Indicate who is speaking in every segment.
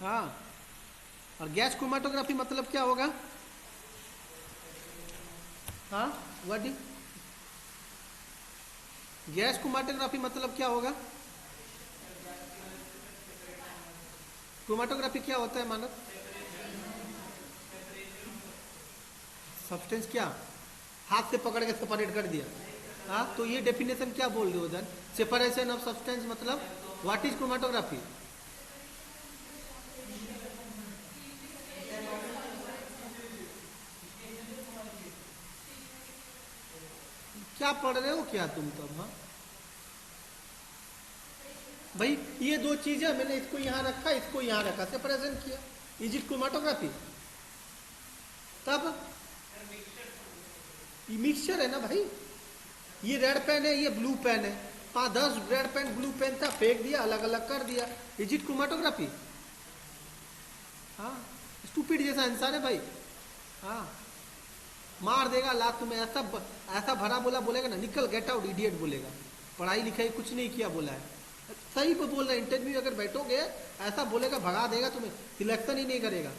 Speaker 1: हाँ, और gas chromatography मतलब क्या होगा? हाँ, व्हाट? गैस क्रोमेटोग्राफी मतलब क्या होगा? क्रोमेटोग्राफी क्या होता है मानव? सब्सटेंस क्या हाथ से पकड़ के सेपरेट कर दिया? हाँ, तो ये डेफिनेशन क्या बोल रहे हो सर? सेपरेशन ऑफ सब्सटेंस मतलब व्हाट इज क्रोमेटोग्राफी? क्या पढ़ रहे हो क्या तुम तब? हाँ भाई, ये दो चीजें मैंने इसको यहाँ रखा, इसको यहाँ रखा, सेपरेशन किया, इज इट क्रोमेटोग्राफी? तब ये मिक्सचर है ना भाई। ये रेड पेन है, ये ब्लू पेन है, 5-10 रेड पेन ब्लू पेन था, फेंक दिया, अलग अलग कर दिया, इज इट क्रोमेटोग्राफी? हाँ, स्टूपिड जैसा इंसान है भाई। हाँ, मार देगा लात तुम्हें, ऐसा ऐसा भरा बोला बोलेगा ना, निकल गेट आउट इडियट बोलेगा, पढ़ाई लिखाई कुछ नहीं किया बोला है। सही पे बोल रहा है, इंटरव्यू अगर बैठोगे ऐसा बोलेगा, भगा देगा तुम्हें, सिलेक्शन ही नहीं करेगा।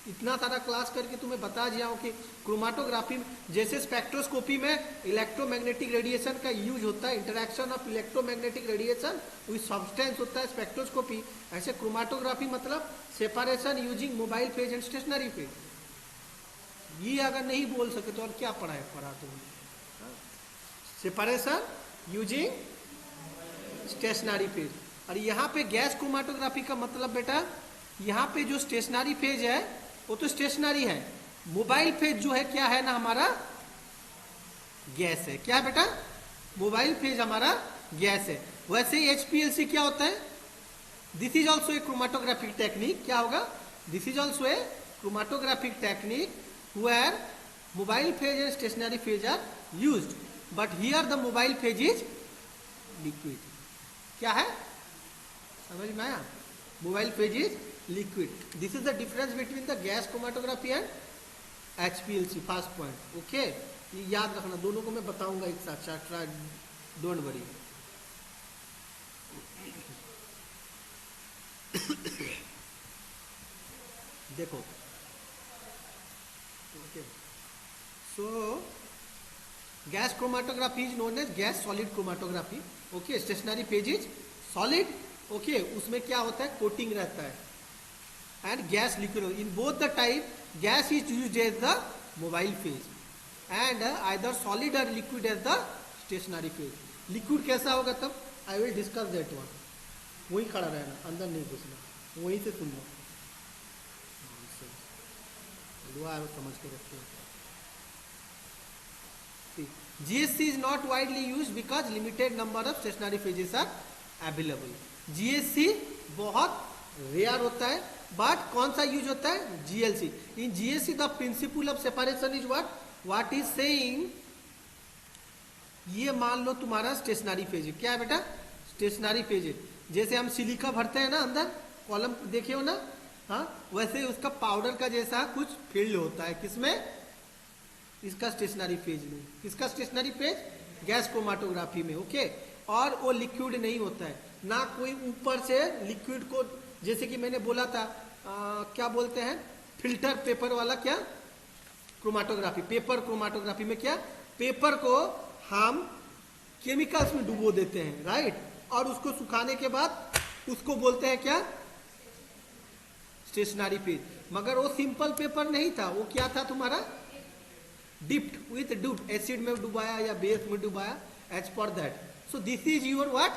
Speaker 1: इतना सारा क्लास करके तुम्हें बता दिया हूं कि क्रोमेटोग्राफी जैसे स्पेक्ट्रोस्कोपी में इलेक्ट्रोमैग्नेटिक रेडिएशन का यूज होता है, interaction of electromagnetic radiation with substance होता है स्पेक्ट्रोस्कोपी, ऐसे क्रोमेटोग्राफी मतलब separation using mobile phase and stationary phase. ये अगर नहीं बोल सके तो और क्या पढ़ा तुमने? Separation using stationary phase. और यहाँ पे गैस क्रोमेटोग्राफी का मतलब बेटा, यहाँ पे जो स्टेशनरी फेज है वो तो स्टेशनरी है, मोबाइल फेज जो है क्या है ना हमारा, गैस है। क्या है बेटा? मोबाइल फेज हमारा गैस है। वैसे ही एचपीएलसी क्या होता है? This is also a chromatographic technique. क्या होगा? This is also a chromatographic technique where mobile phase and stationary phase are used, but here the mobile phase is liquid. क्या है? समझ में आया? Mobile phase is liquid. This is the difference between the gas chromatography and HPLC. First point, okay, ये याद रखना, दोनों को मैं बताऊंगा एक साथ, डोंट वरी। देखो, okay, so gas chromatography is known as gas solid chromatography. Okay, stationary phase is solid. Okay, उसमें क्या होता है, कोटिंग रहता है, and gas liquid. In both the type, gas is used as the mobile phase and either solid or liquid as the stationary phase. Liquid कैसा होगा तब? I will discuss that one. वहीं खड़ा रहना, अंदर नहीं घुसना, वहीं से सुनना, दुआ समझ के रखिए। GSC is not widely used because limited number of stationary phases are available. GSC बहुत रेयर होता है, बट कौन सा यूज होता है? GLC. In GSC the principle of separation is what is saying, ये मान लो तुम्हारा स्टेशनरी फेज है। क्या है बेटा? स्टेशनरी फेज है। जैसे हम सिलिका भरते हैं ना अंदर, कॉलम देखे हो ना, हाँ, वैसे उसका पाउडर का जैसा कुछ फील्ड होता है, किसमें? इसका स्टेशनरी फेज में। किसका स्टेशनरी फेज? गैस क्रोमेटोग्राफी में। ओके, और वो लिक्विड नहीं होता है ना, कोई ऊपर से लिक्विड को, जैसे कि मैंने बोला था क्या बोलते हैं, फिल्टर पेपर वाला, क्या क्रोमेटोग्राफी, पेपर क्रोमेटोग्राफी में क्या, पेपर को हम केमिकल्स में डुबो देते हैं, राइट, और उसको सुखाने के बाद उसको बोलते हैं क्या? Stationary phase. मगर वो सिंपल पेपर नहीं था, वो क्या था तुम्हारा? डिप्ड विथ डूब, एसिड में डुबाया या बेस में डुबाया, as per that. So this is your what?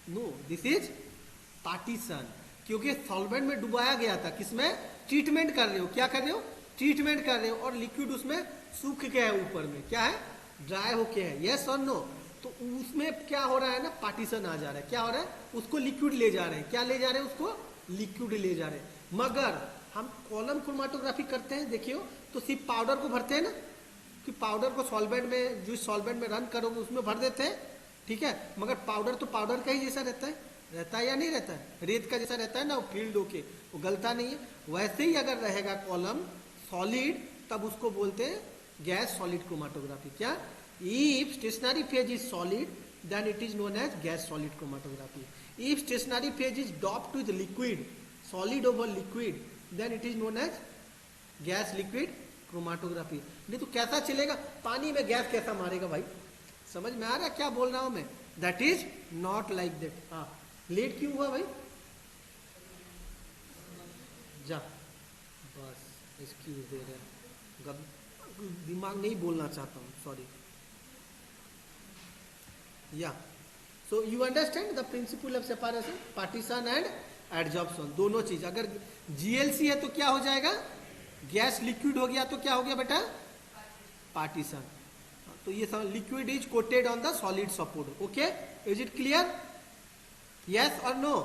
Speaker 1: No, this is partition, क्योंकि सॉल्वेंट में डुबाया गया था, किसमें? ट्रीटमेंट कर रहे हो, क्या कर रहे हो? ट्रीटमेंट कर रहे हो, और लिक्विड उसमें सूख के है, ऊपर में क्या है? ड्राई होके है, यस और नो? तो उसमें क्या हो रहा है ना, पार्टीशन आ जा रहा है। क्या हो रहा है? उसको लिक्विड ले जा रहे हैं। क्या ले जा रहे हैं? उसको लिक्विड ले जा रहे हैं। मगर हम कॉलम क्रोमेटोग्राफी करते हैं, देखियो, तो सिर्फ पाउडर को भरते हैं ना, कि पाउडर को सॉल्वेंट में, जो सॉल्वेंट में रन करोगे उसमें भर देते हैं, ठीक है, मगर पाउडर तो पाउडर का ही जैसा रहता है या नहीं रहता है? रेत का जैसा रहता है ना, वो फील्ड होके वो गलता नहीं है। वैसे ही अगर रहेगा कॉलम सॉलिड, तब उसको बोलते हैं गैस सॉलिड क्रोमेटोग्राफी। क्या? If stationery phase is solid, then it is known as gas solid chromatography. If stationary phase is doped with liquid, solid over liquid, then it is known as gas liquid chromatography. नहीं तो कैसा चलेगा, पानी में gas कैसा मारेगा भाई, समझ में आ रहा है क्या बोल रहा हूं मैं? That is not like that. हाँ, लेट क्यों हुआ भाई? जा बस एक्सक्यूज दे रहे, दिमाग नहीं बोलना चाहता हूँ, सॉरी. या so you understand the principle of separation, partition and adsorption, दोनों चीज. अगर जीएलसी है तो क्या हो जाएगा, गैस लिक्विड हो गया तो क्या हो गया बेटा, पार्टीशन. तो ये सब liquid is coated on the solid support. Okay, is it clear? Yes और नो?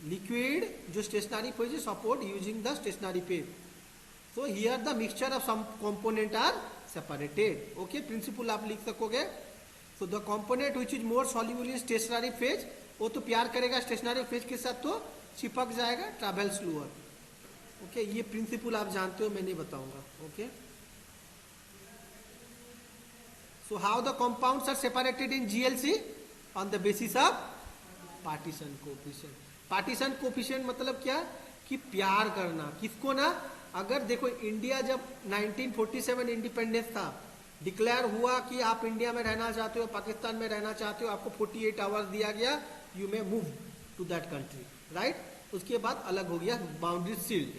Speaker 1: लिक्विड जो stationary phase is support using the stationary phase. So here the mixture of some component are separated. Okay, principle आप लिख सकोगे. So the component which is more soluble in stationary phase, वो तो प्यार करेगा stationary phase के साथ, तो चिपक जाएगा, ट्रैवल स्लोअर. ओके, ये प्रिंसिपल आप जानते हो, मैं नहीं बताऊंगा. Okay, so how the compounds are separated in GLC on the basis of partition coefficient. Partition coefficient मतलब क्या, कि प्यार करना किसको ना. अगर देखो इंडिया जब 1947 इंडिपेंडेंस था, डिक्लेयर हुआ कि आप इंडिया में रहना चाहते हो, पाकिस्तान में रहना चाहते हो, आपको 48 आवर्स दिया गया, you may move to that country, right. उसके बाद अलग हो गया, बाउंड्री सील्ड.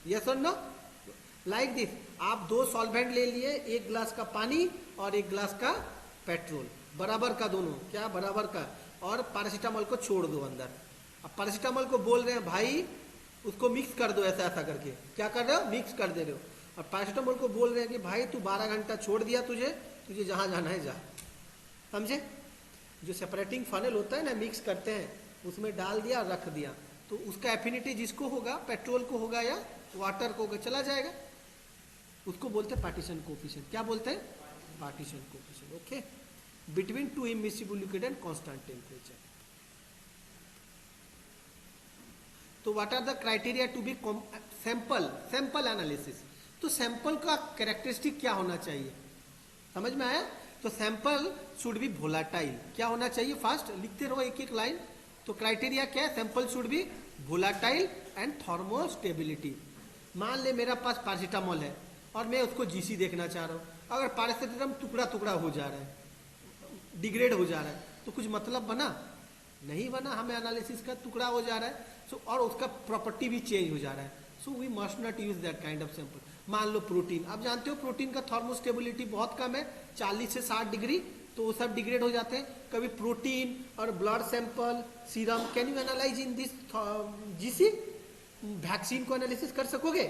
Speaker 1: यस और नो? लाइक दिस, आप दो सॉल्वेंट ले लिए, एक ग्लास का पानी और एक ग्लास का पेट्रोल, बराबर का दोनों, क्या बराबर का, और पैरासीटामोल को छोड़ दो अंदर. अब पैरासीटामोल को बोल रहे हैं भाई उसको मिक्स कर दो, ऐसा ऐसा करके क्या कर रहे हो, मिक्स कर दे रहे हो. और पैरासीटामोल को बोल रहे हैं कि भाई तू 12 घंटा छोड़ दिया, तुझे जहां जाना है जा. समझे? जो सेपरेटिंग फनल होता है ना, मिक्स करते हैं, उसमें डाल दिया, रख दिया, तो उसका एफिनिटी जिसको होगा, पेट्रोल को होगा या वाटर को होगा, चला जाएगा. उसको बोलते हैं पार्टीशन कोफिशिएंट. क्या बोलते हैं? Partition coefficient. Okay, between two immiscible liquid and constant temperature. तो what are the criteria to be sample analysis. तो सैंपल का कैरेक्टरिस्टिक क्या होना चाहिए, समझ में आया? तो सैंपल शुड बी वोलाटाइल. क्या होना चाहिए, फास्ट लिखते रहो एक एक लाइन. तो क्राइटेरिया क्या है, sample should be volatile and thermostability. मान ले मेरा पास पैरासीटामोल है और मैं उसको जीसी देखना चाह रहा हूँ. अगर पैरासीटामोल टुकड़ा टुकड़ा हो जा रहा है, डिग्रेड हो जा रहा है, तो कुछ मतलब बना नहीं बना. हमें एनालिसिस का टुकड़ा हो जा रहा है, सो और उसका प्रॉपर्टी भी चेंज हो जा रहा है, so we must not use that kind of sample. मान लो प्रोटीन, आप जानते हो प्रोटीन का थर्मोस्टेबिलिटी बहुत कम है, 40 से 60 डिग्री, तो वो सब डिग्रेड हो जाते हैं. कभी प्रोटीन और blood sample, serum, can you analyse in this GC? Vaccine को एनालिसिस कर सकोगे,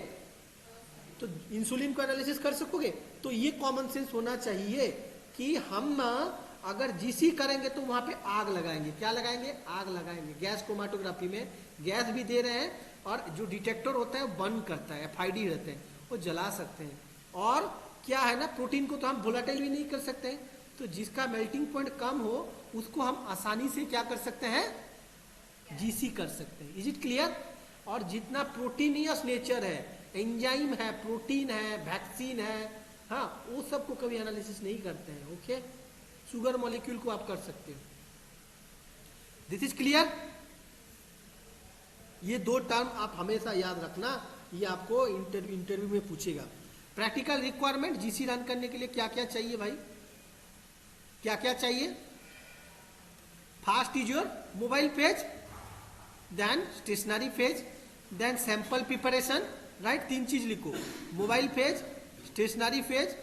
Speaker 1: तो इंसुलिन को एनालिसिस कर सकोगे. तो ये कॉमन सेंस होना चाहिए कि हम अगर जीसी करेंगे तो वहां पे आग लगाएंगे. क्या लगाएंगे? आग लगाएंगे. गैस क्रोमैटोग्राफी में गैस भी दे रहे हैं, और जो डिटेक्टर होता है वो बर्न करता है, एफआईडी रहते हैं, वो जला सकते हैं. और क्या है ना, प्रोटीन को तो हम वोलेटाइल भी नहीं कर सकते हैं, तो जिसका मेल्टिंग पॉइंट कम हो उसको हम आसानी से क्या कर सकते हैं, जीसी कर सकते हैं. Is it clear? और जितना प्रोटीनियस नेचर है, एंजाइम है, प्रोटीन है, वैक्सीन है, हाँ, वो सबको कभी एनालिसिस नहीं करते हैं. ओके, शुगर मॉलिक्यूल को आप कर सकते हो. This is clear? ये दो टर्म आप हमेशा याद रखना, ये आपको इंटरव्यू में पूछेगा. प्रैक्टिकल रिक्वायरमेंट, जीसी रन करने के लिए क्या क्या चाहिए भाई, क्या क्या चाहिए? Fast is your mobile page, then stationary page, then sample preparation, right. 3 चीज लिखो, mobile page, stationary page,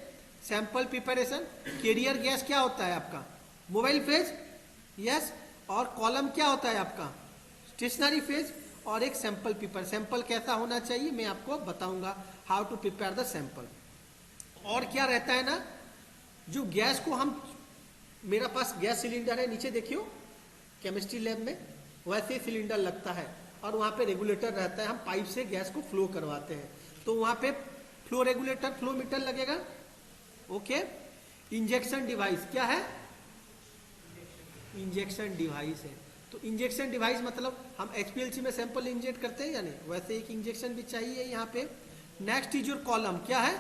Speaker 1: sample preparation. Carrier gas क्या होता है आपका, मोबाइल पेज, यस. और कॉलम क्या होता है आपका, स्टेशनरी पेज. और एक सैंपल पेपर. सैंपल कैसा होना चाहिए मैं आपको बताऊंगा, how to prepare the sample. और क्या रहता है ना, जो गैस को हम, मेरा पास गैस सिलेंडर है, नीचे देखियो केमिस्ट्री लैब में वैसे ही सिलेंडर लगता है, और वहां पे रेगुलेटर रहता है, हम पाइप से गैस को फ्लो करवाते हैं, तो वहां पे फ्लो रेगुलेटर, फ्लो मीटर लगेगा. ओके, इंजेक्शन डिवाइस क्या है, इंजेक्शन डिवाइस है. तो इंजेक्शन डिवाइस मतलब हम एचपीएलसी में सैंपल इंजेक्ट करते हैं या नहीं, वैसे एक इंजेक्शन भी चाहिए यहाँ पे. नेक्स्ट इज योर कॉलम, क्या है,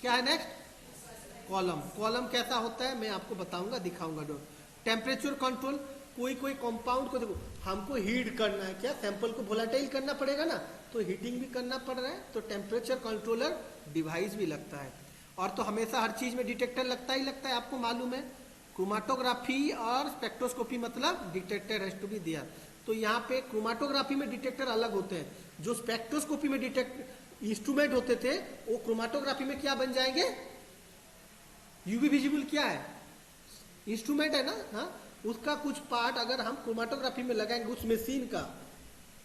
Speaker 1: क्या है नेक्स्ट, कॉलम, कॉलम कैसा होता है मैं आपको बताऊंगा, दिखाऊंगा। डो टेम्परेचर कंट्रोल, कोई कोई कंपाउंड को देखो, हमको हीट करना है, क्या सैंपल को वोलेटाइल करना पड़ेगा ना, तो हीटिंग भी करना पड़ रहा है, तो टेम्परेचर कंट्रोलर डिवाइस भी लगता है। और तो हमेशा हर चीज में डिटेक्टर लगता ही लगता है, आपको मालूम है। क्रोमाटोग्राफी और स्पेक्ट्रोस्कोपी मतलब detector has to be there. तो यहाँ पे क्रोमाटोग्राफी में डिटेक्टर अलग होते हैं, जो स्पेक्ट्रोस्कोपी में डिटेक्ट इंस्ट्रूमेंट होते थे वो क्रोमाटोग्राफी में क्या बन जाएंगे, यूवी विजिबल क्या है, इंस्ट्रूमेंट है ना। हाँ, उसका कुछ पार्ट अगर हम क्रोमाटोग्राफी में लगाएंगे, उस मशीन का,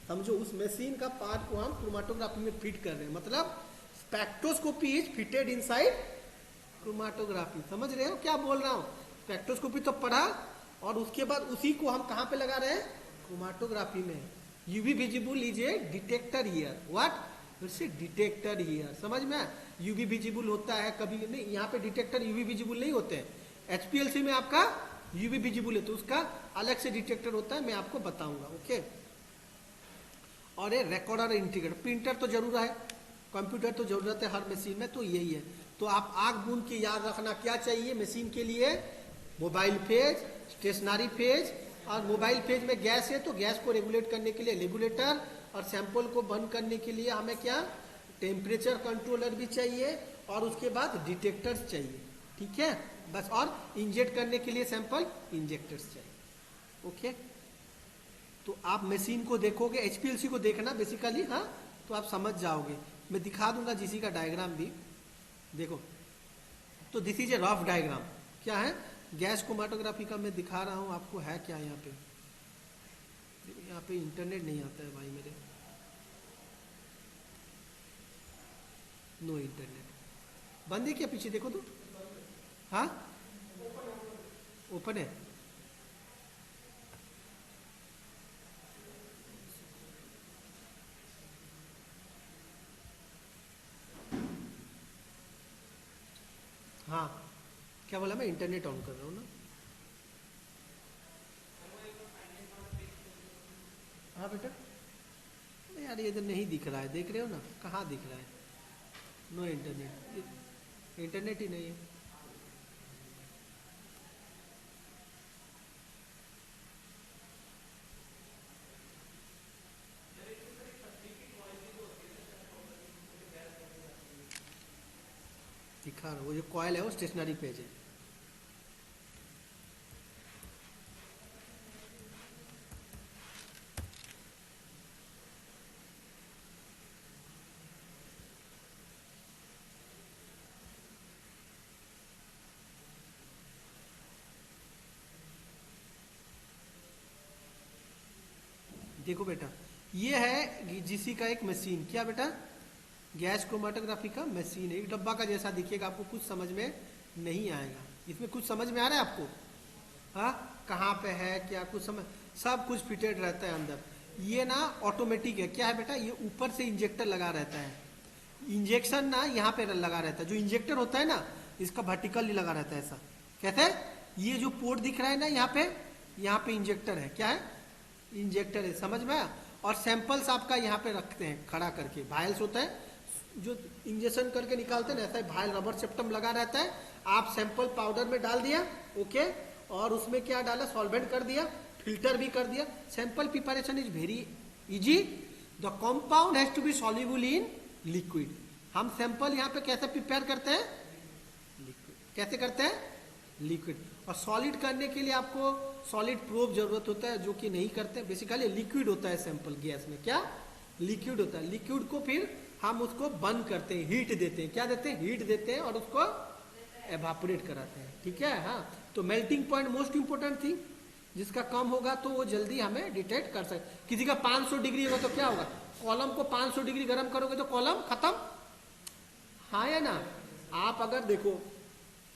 Speaker 1: समझो उस मशीन का पार्ट को हम क्रोमाटोग्राफी में फिट कर रहे हैं, मतलब spectroscopy is fitted inside chromatography. समझ रहे हो क्या बोल रहा हूं? स्पेक्ट्रोस्कोपी तो पढ़ा, और उसके बाद उसी को हम कहां पे लगा रहे हैं, क्रोमाटोग्राफी में। UV visible is a detector here, what it's a detector here, समझ में। यूवी विजिबल होता है कभी नहीं, यहाँ पे डिटेक्टर यूवी विजिबल नहीं होते हैं। एचपीएलसी में आपका यूवी विजिबल है, तो उसका अलग से डिटेक्टर होता है, मैं आपको बताऊंगा। ओके, और ये रिकॉर्डर इंटीग्रेटर, प्रिंटर तो जरूर है, कंप्यूटर तो जरूरत है हर मशीन में, तो यही है। तो आप आग बूंद के याद रखना क्या चाहिए मशीन के लिए, मोबाइल फेज, स्टेशनरी फेज। और मोबाइल फेज में गैस है तो गैस को रेगुलेट करने के लिए रेगुलेटर, और सैंपल को बंद करने के लिए हमें क्या, टेम्परेचर कंट्रोलर भी चाहिए, और उसके बाद डिटेक्टर्स चाहिए, ठीक है बस। और इंजेक्ट करने के लिए सैंपल इंजेक्टर्स चाहिए। ओके, तो आप मशीन को देखोगे, एचपीएलसी को देखना बेसिकली, हाँ, तो आप समझ जाओगे। मैं दिखा दूंगा जीसी का डायग्राम भी, देखो। तो this is a rough diagram, क्या है, गैस क्रोमाटोग्राफी का मैं दिखा रहा हूं आपको। है क्या यहाँ पे, यहाँ पे इंटरनेट नहीं आता है भाई मेरे, नो इंटरनेट। बंद है क्या पीछे, देखो तो, हाँ ओपन है। हाँ, क्या बोला, मैं इंटरनेट ऑन कर रहा हूँ ना। हाँ बेटा, यार ये इधर नहीं दिख रहा है, देख रहे हो ना, कहाँ दिख रहा है, नो इंटरनेट, इंटरनेट ही नहीं है। दिखा रहा हूँ, वो जो कॉयल है वो स्टेशनरी पेज है। देखो बेटा, ये है जीसी का एक मशीन, क्या बेटा, गैस क्रोमाटोग्राफी का मशीन है। एक डब्बा का जैसा दिखेगा, आपको कुछ समझ में नहीं आएगा। इसमें कुछ समझ में आ रहा है आपको, हाँ, कहाँ पे है क्या, कुछ समझ, सब कुछ फिटेड रहता है अंदर। ये ना ऑटोमेटिक है, क्या है बेटा, ये ऊपर से इंजेक्टर लगा रहता है, इंजेक्शन ना यहाँ पे लगा रहता है। जो इंजेक्टर होता है ना, इसका वर्टिकल लगा रहता है ऐसा, कैसे, ये जो पोर्ट दिख रहा है ना यहाँ पे इंजेक्टर है, क्या है, इंजेक्टर है, समझ में आया। और सैंपल्स आपका यहाँ पे रखते हैं खड़ा करके, वायल्स होता है जो इंजेक्शन करके निकालते हैं ना, ऐसा भाई रबर सेप्टम लगा रहता है। आप सैंपल पाउडर में डाल दिया, ओके, और उसमें क्या डाला, सॉल्वेंट कर दिया, फिल्टर भी कर दिया। Sample preparation is very easy, the compound has to be soluble in liquid. हम सैंपल यहाँ पे कैसे प्रिपेयर करते हैं, लिक्विड, कैसे करते हैं, लिक्विड। और सॉलिड करने के लिए आपको सॉलिड प्रोब जरूरत होता है, जो कि नहीं करते, बेसिकली लिक्विड होता है सैंपल, गैस में क्या लिक्विड होता है। लिक्विड को फिर हम उसको बंद करते हैं, हीट देते हैं, क्या देते हैं, हीट देते हैं, और उसको एवापोरेट कराते हैं, ठीक है। हाँ, तो melting point most important thing, जिसका कम होगा तो वो जल्दी हमें डिटेक्ट कर सकते। किसी का 500 डिग्री होगा तो क्या होगा, कॉलम को 500 डिग्री गर्म करोगे तो कॉलम खत्म, हाँ या ना। आप अगर देखो,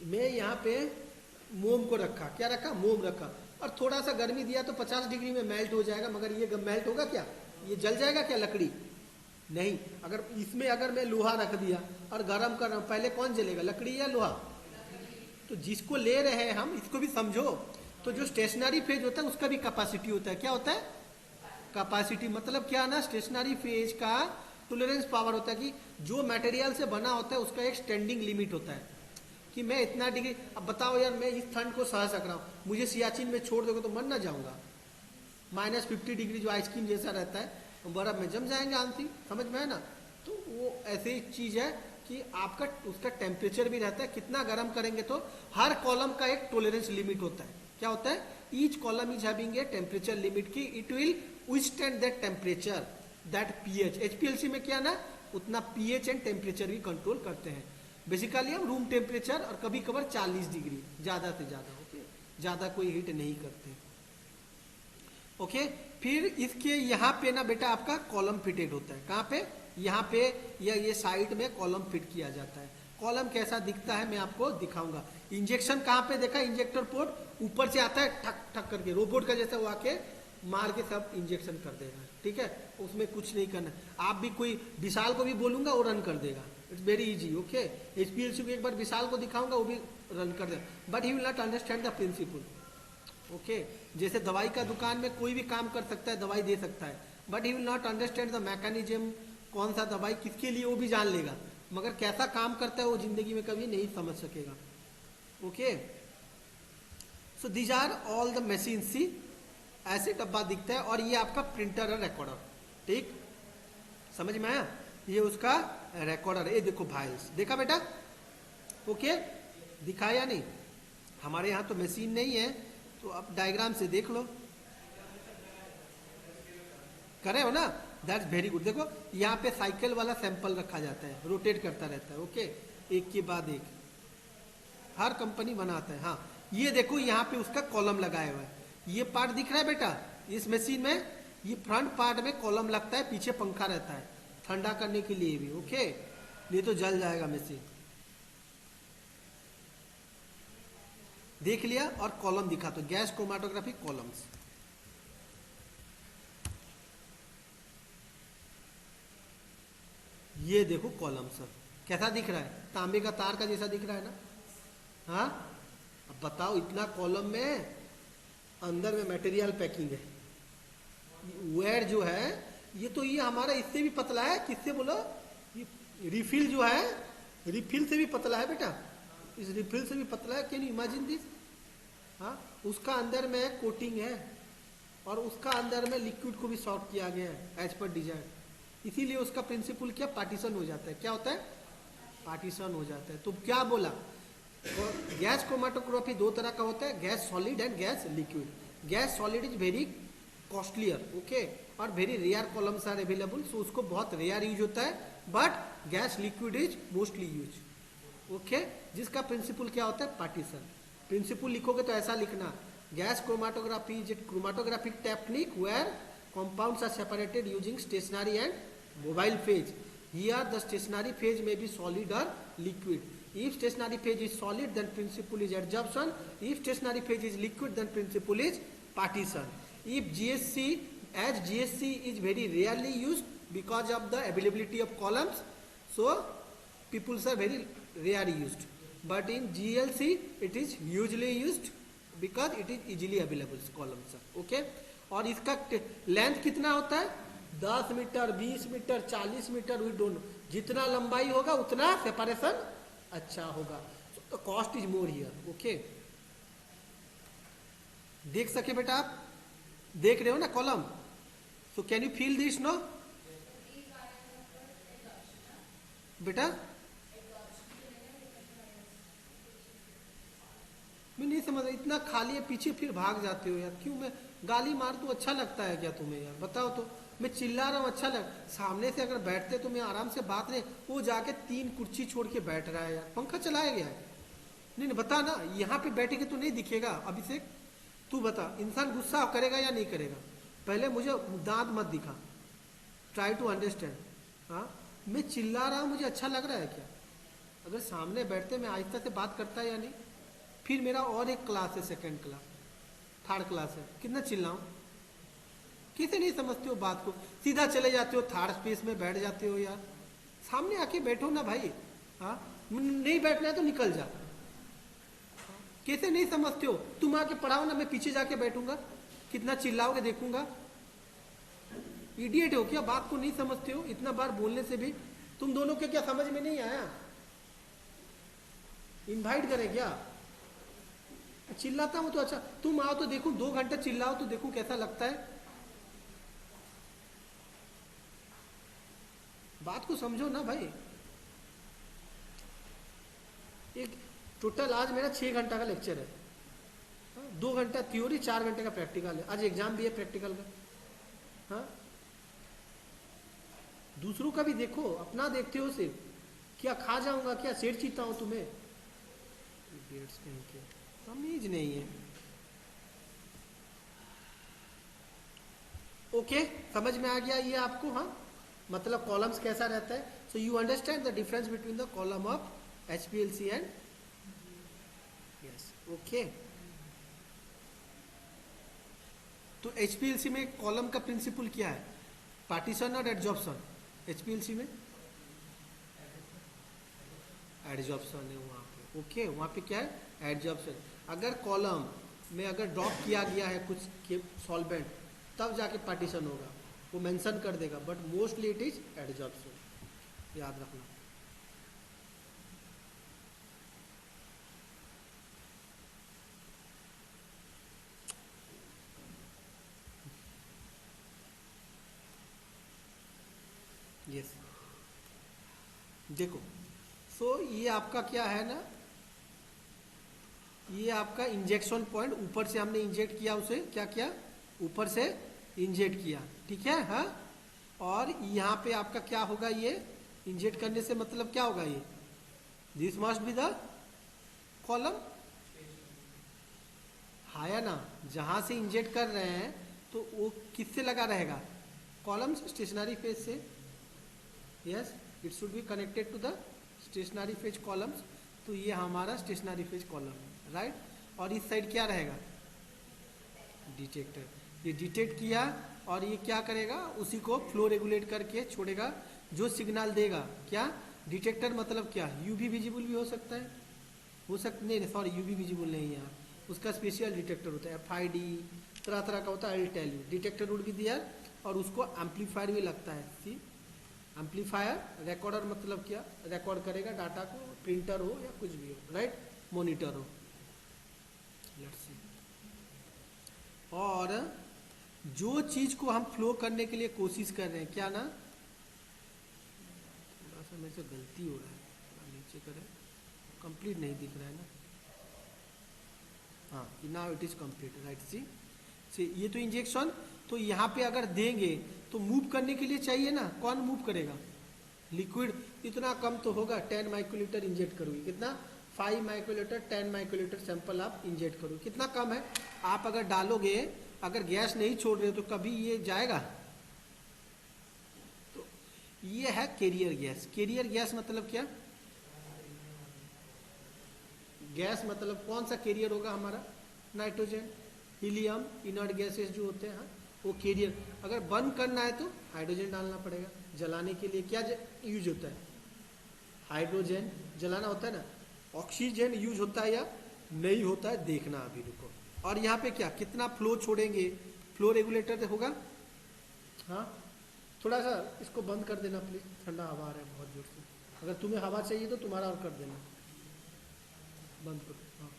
Speaker 1: मैं यहाँ पे मोम को रखा, क्या रखा, मोम रखा, और थोड़ा सा गर्मी दिया तो 50 डिग्री में मेल्ट हो जाएगा, मगर ये मेल्ट होगा क्या, ये जल जाएगा क्या लकड़ी, नहीं। अगर इसमें अगर मैं लोहा रख दिया और गर्म कर रहा हूं, पहले कौन जलेगा, लकड़ी या लोहा। तो जिसको ले रहे हैं हम, इसको भी समझो। तो जो स्टेशनरी फेज होता है उसका भी कैपेसिटी होता है, क्या होता है, कैपेसिटी। मतलब क्या ना, स्टेशनरी फेज का टॉलरेंस पावर होता है कि जो मटेरियल से बना होता है उसका एक स्टैंडिंग लिमिट होता है। कि मैं इतना डिग्री, अब बताओ यार मैं इस ठंड को सह सक रहा हूँ, मुझे सियाचिन में छोड़ दोगे तो मर ना जाऊंगा। -50 डिग्री जो आइसक्रीम जैसा रहता है बर्फ में जम जाएंगे आंसी, समझ में है ना। तो वो ऐसी चीज है कि आपका उसका टेम्परेचर भी रहता है, कितना गर्म करेंगे तो हर कॉलम का एक टॉलरेंस लिमिट होता है। क्या होता है? Each column is having a temperature limit की it will withstand that temperature that pH. HPLC में क्या ना, उतना पीएच एंड टेम्परेचर भी कंट्रोल करते हैं। बेसिकली हम रूम टेम्परेचर और कभी कभार 40 डिग्री ज्यादा से ज्यादा, ओके, ज्यादा कोई हीट नहीं करते। ओके, फिर इसके यहाँ पे ना बेटा आपका कॉलम फिटेड होता है। कहाँ पे? यहाँ पे या ये साइड में कॉलम फिट किया जाता है। कॉलम कैसा दिखता है मैं आपको दिखाऊंगा। इंजेक्शन कहाँ पे देखा? इंजेक्टर पोर्ट ऊपर से आता है ठक ठक करके, रोबोट का जैसा वो आके मार के सब इंजेक्शन कर देगा, ठीक है, उसमें कुछ नहीं करना। आप भी कोई विशाल को भी बोलूंगा वो रन कर देगा, it's very easy. Okay, HPLC को एक बार विशाल को दिखाऊंगा वो भी रन कर देगा, but he will not understand the principle. Okay, जैसे दवाई का दुकान में कोई भी काम कर सकता है, दवाई दे सकता है, but he will not understand the mechanism, कौन सा दवाई किसके लिए वो भी जान लेगा, मगर कैसा काम करता है वो जिंदगी में कभी नहीं समझ सकेगा। Okay, so these are all the machine. See ऐसे डब्बा दिखता है और ये आपका प्रिंटर और रिकॉर्डर, ठीक, समझ में आया? ये उसका रिकॉर्डर, ये देखो फाइल्स, देखा बेटा? ओके, दिखाया नहीं? हमारे यहाँ तो मशीन नहीं है, तो अब डायग्राम से देख लो, करे हो ना, दैट्स वेरी गुड। देखो यहाँ पे साइकिल वाला सैंपल रखा जाता है, रोटेट करता रहता है, ओके, एक के बाद एक, हर कंपनी बनाता है। हाँ, ये देखो यहाँ पे उसका कॉलम लगाया हुआ है, ये पार्ट दिख रहा है बेटा इस मशीन में, ये फ्रंट पार्ट में कॉलम लगता है, पीछे पंखा रहता है ठंडा करने के लिए भी, ओके, नहीं तो जल जाएगा मशीन। देख लिया? और कॉलम दिखा, तो गैस क्रोमेटोग्राफी कॉलम्स। ये देखो कॉलम सर कैसा दिख रहा है, तांबे का तार का जैसा दिख रहा है ना। हाँ, अब बताओ इतना कॉलम में अंदर में मटेरियल पैकिंग है, वेयर जो है ये तो ये हमारा इससे भी पतला है, किससे बोलो? रिफिल जो है, रिफिल से भी पतला है बेटा, इस रिफिल से भी पतला है। Can you imagine this? हाँ, उसका अंदर में कोटिंग है और उसका अंदर में लिक्विड को भी सॉर्ट किया गया है एज पर डिजाइन, इसीलिए उसका प्रिंसिपल क्या, पार्टीशन हो जाता है। क्या होता है? पार्टीशन हो जाता है। तो क्या बोला? गैस क्रोमेटोग्राफी दो तरह का होता है, gas solid and gas liquid. Gas solid is very costlier, okay, और very rare columns are available, so उसको बहुत रेयर यूज होता है, but gas liquid is mostly use, okay, जिसका प्रिंसिपल क्या होता है? पार्टीशन। प्रिंसिपल लिखोगे तो ऐसा लिखना, gas chromatography is a chromatographic technique where compounds are separated using stationary and mobile phase. Here the stationary phase may be solid or liquid. If stationary phase is solid, then principle is adsorption. If stationary phase is liquid, then principle is partition. If GSC, as GSC is very rarely used because of the availability of columns, so peoples are very rarely used. But in GLC, it is usually used because it is easily available columns. Okay. और इसका length कितना होता है? 10 meter, 20 meter, 40 meter, we don't know. जितना लंबाई होगा उतना separation अच्छा होगा। तो cost is more here, okay. देख सके बेटा आप? देख रहे हो ना column? So can you feel this no बेटा? मैं नहीं समझ, इतना खाली है पीछे फिर भाग जाते हो यार, क्यों? मैं गाली मार तो अच्छा लगता है क्या तुम्हें यार, बताओ तो? मैं चिल्ला रहा हूँ अच्छा लग, सामने से अगर बैठते तो मैं आराम से बात नहीं, वो जाके 3 कुर्सी छोड़ के बैठ रहा है यार, पंखा चलाया गया है। नहीं बता ना, यहाँ पे बैठेंगे तो नहीं दिखेगा। अभिषेक तू बता, इंसान गुस्सा करेगा या नहीं करेगा? पहले मुझे दांत मत दिखा, ट्राई टू अंडरस्टैंड। हाँ, मैं चिल्ला रहा हूँ, मुझे अच्छा लग रहा है क्या? अगर सामने बैठते मैं आहिस्ता से बात करता या नहीं? फिर मेरा और एक क्लास है, सेकंड क्लास, थर्ड क्लास है, कितना चिल्लाऊं? कैसे नहीं समझते हो बात को? सीधा चले जाते हो, थर्ड स्पेस में बैठ जाते हो यार। सामने आके बैठो ना भाई। हाँ, नहीं बैठना है तो निकल जा। कैसे नहीं समझते हो? तुम आके पढ़ाओ ना, मैं पीछे जाके बैठूंगा, कितना चिल्लाओगे देखूंगा। इडियट हो क्या? बात को नहीं समझते हो? इतना बार बोलने से भी तुम दोनों के क्या समझ में नहीं आया? इनवाइट करें क्या? चिल्लाता हूं तो अच्छा, तुम आओ तो देखूं, 2 घंटे चिल्लाओ तो देखूं कैसा लगता है। बात को समझो ना भाई। एक टोटल आज मेरा 6 घंटा का लेक्चर है, 2 घंटा थ्योरी, 4 घंटे का प्रैक्टिकल है। आज एग्जाम भी है प्रैक्टिकल का। हाँ, दूसरों का भी देखो, अपना देखते हो सिर्फ। क्या खा जाऊंगा क्या, शेर चीता हूं तुम्हें? इडियट्स कहीं के, तमीज नहीं है। ओके, समझ में आ गया ये आपको? हाँ, मतलब कॉलम्स कैसा रहता है। So you understand the difference between the column of HPLC and, yes, okay. तो एचपीएलसी में कॉलम का प्रिंसिपल क्या है? पार्टीशन और एडजॉर्प्शन। एचपीएलसी में एडजॉर्प्शन है वहाँ पे, ओके। वहाँ पे क्या है? एडजॉर्प्शन। अगर कॉलम में अगर ड्रॉप किया गया है कुछ सॉल्वेंट, तब जाके पार्टीशन होगा, वो मेंशन कर देगा, but mostly it is adsorption, याद रखना। यस, देखो, सो ये आपका क्या है ना, ये आपका इंजेक्शन पॉइंट, ऊपर से हमने इंजेक्ट किया, उसे क्या किया, ऊपर से इंजेक्ट किया, ठीक है। हाँ, और यहाँ पे आपका क्या होगा, ये इंजेक्ट करने से मतलब क्या होगा, ये this must be the column, हाँ या ना। जहां से इंजेक्ट कर रहे हैं तो वो किससे लगा रहेगा? कॉलम से, स्टेशनरी फेज से। Yes, it should be connected to the stationary phase columns. तो ये हमारा स्टेशनरी फेज कॉलम है, राइट। और इस साइड क्या रहेगा? डिटेक्टर। ये डिटेक्ट किया और ये क्या करेगा, उसी को फ्लो रेगुलेट करके छोड़ेगा, जो सिग्नल देगा। क्या डिटेक्टर मतलब क्या? यूवी विजिबल भी हो सकता है, हो सकता नहीं, सॉरी, यूवी विजिबल नहीं है, उसका स्पेशल डिटेक्टर होता है, एफआईडी, तरह तरह का होता है। I will tell you. Detector would be there, और उसको एम्पलीफायर भी लगता है। सी, एम्पलीफायर। रिकॉर्डर मतलब क्या? रिकॉर्ड करेगा डाटा को, प्रिंटर हो या कुछ भी हो, राइट, मॉनिटर हो। Let's see. और जो चीज को हम फ्लो करने के लिए कोशिश कर रहे हैं, क्या ना, थोड़ा सा मेरे से गलती हो रहा है, थोड़ा नीचे करें, कंप्लीट नहीं दिख रहा है ना। हाँ, now it is complete, right. See, ये तो इंजेक्शन, तो यहाँ पे अगर देंगे तो मूव करने के लिए चाहिए ना, कौन मूव करेगा? लिक्विड। इतना कम तो होगा, 10 माइक्रोलीटर इंजेक्ट करोगे, कितना? 5 माइक्रोलीटर, 10 माइक्रोलीटर सैंपल आप इंजेक्ट करोगे, कितना कम है। आप अगर डालोगे, अगर गैस नहीं छोड़ रहे तो कभी ये जाएगा? तो ये है कैरियर गैस। कैरियर गैस मतलब क्या? गैस मतलब कौन सा कैरियर होगा हमारा? नाइट्रोजन, हीलियम, इनर्ट गैसेस जो होते हैं, हाँ, वो कैरियर। अगर बंद करना है तो हाइड्रोजन डालना पड़ेगा। जलाने के लिए क्या यूज होता है? हाइड्रोजन जलाना होता है ना। ऑक्सीजन यूज होता है या नहीं होता है, देखना अभी, रुको। और यहाँ पे क्या, कितना फ्लो छोड़ेंगे, फ्लो रेगुलेटर होगा। हाँ, थोड़ा सा इसको बंद कर देना प्लीज, ठंडा हवा आ रहा है बहुत जोर से। अगर तुम्हें हवा चाहिए तो तुम्हारा और कर देना, बंद करो। हाँ,